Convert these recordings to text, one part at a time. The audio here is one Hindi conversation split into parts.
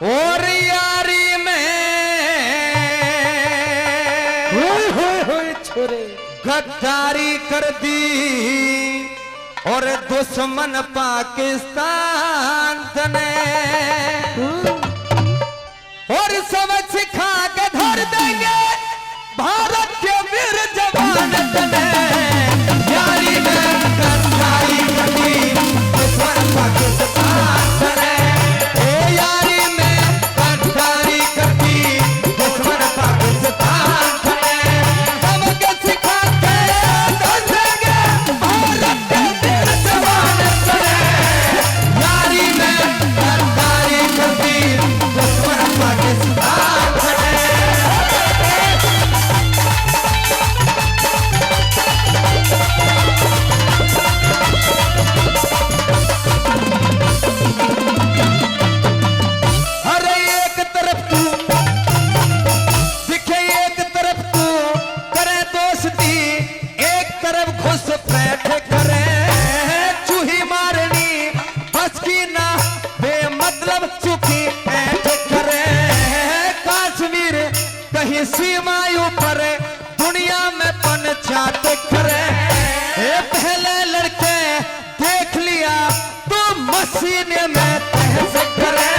और यारी में छोरे गद्दारी कर दी और दुश्मन पाकिस्तान ने और सब सिखा के धर देंगे भारत के वीर जवान ने यारी में गद्दारी कर दी दुश्मन पाकिस्तान ने यारी में गद्दारी कर दी दुश्मन पाकिस्तान ने सबके सिखा के धर देंगे भारत के वीर जवान ने यारी में गद्दारी कर दी दुश्मन पाकिस्तान ने अरे एक तरफ तू दिखे एक तरफ तू करे दोस्ती एक तरफ घुस बैठ करे चूही मारनी बस की ना बेमतलब चुकी ऐठ करे कश्मीर कहीं सीमाओं पर दुनिया में पंचायत करे पहले लड़के देख लिया तो मशीन में तहस करे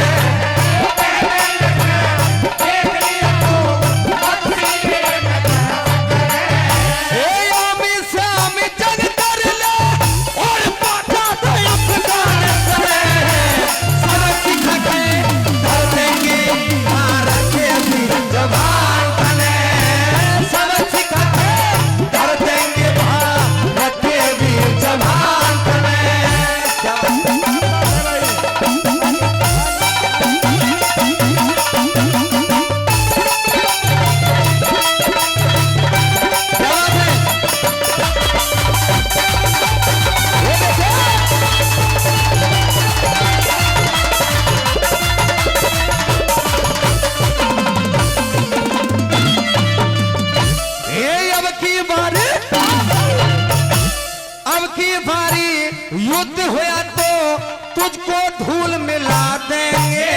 युद्ध होया तो तुझको धूल मिला देंगे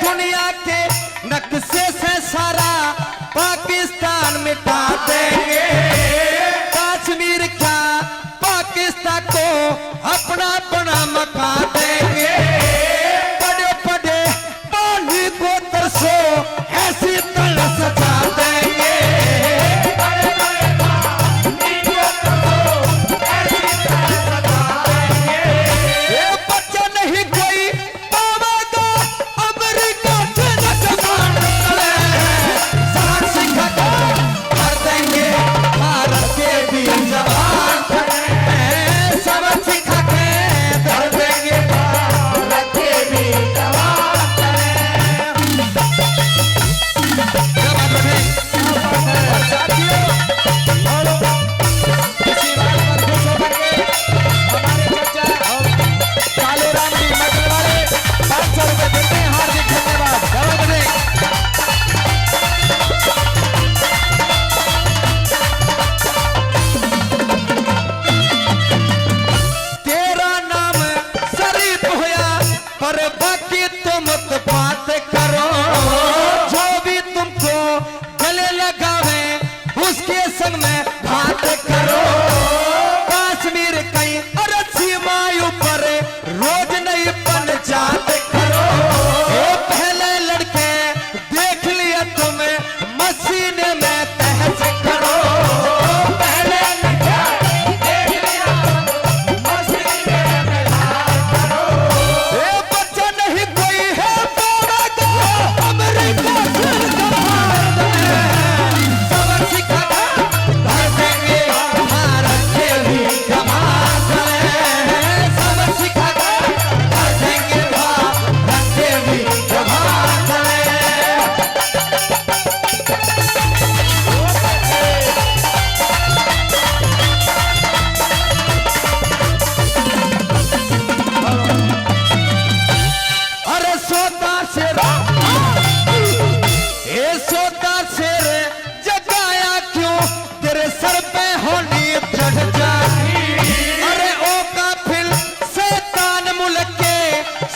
दुनिया के नक्शे से सारा पाकिस्तान मिटा देंगे कश्मीर क्या पाकिस्तान को अपना अपना मका देंगे बड़े बड़े पानी को तरसो ऐसी तरह सजा देंगे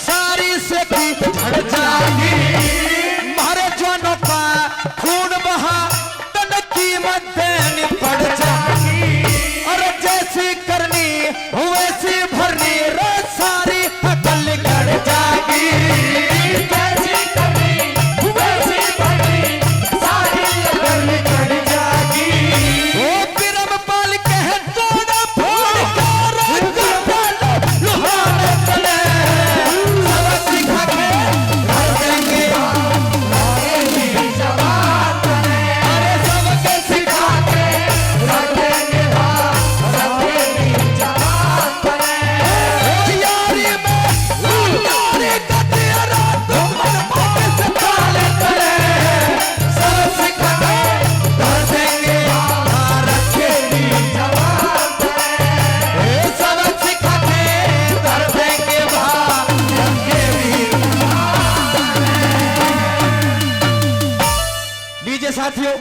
सारी से भी झड़ जाएगी। खून बहा तन कीमत देनी पड़ जाएगी। और जैसी करनी वैसी भरनी रे सारी अकल कर जाएगी। जैसी करनी वैसी भरनी सारी अकल कर जाएगी। ओ बिरमपाल कह तोड़ा फोड़ का रंग डालो लुहाने तले सबक सिखा के भर देंगे जवान बने अरे सबक सिखा के रखेंगे रखेंगे जवान बने। ओ यारी में यारी का तेरा दुश्मन पास काले करे सबक सिखा के भर देंगे रखेंगे जवान बने सबक सिखा के भर देंगे लीजिए साथियों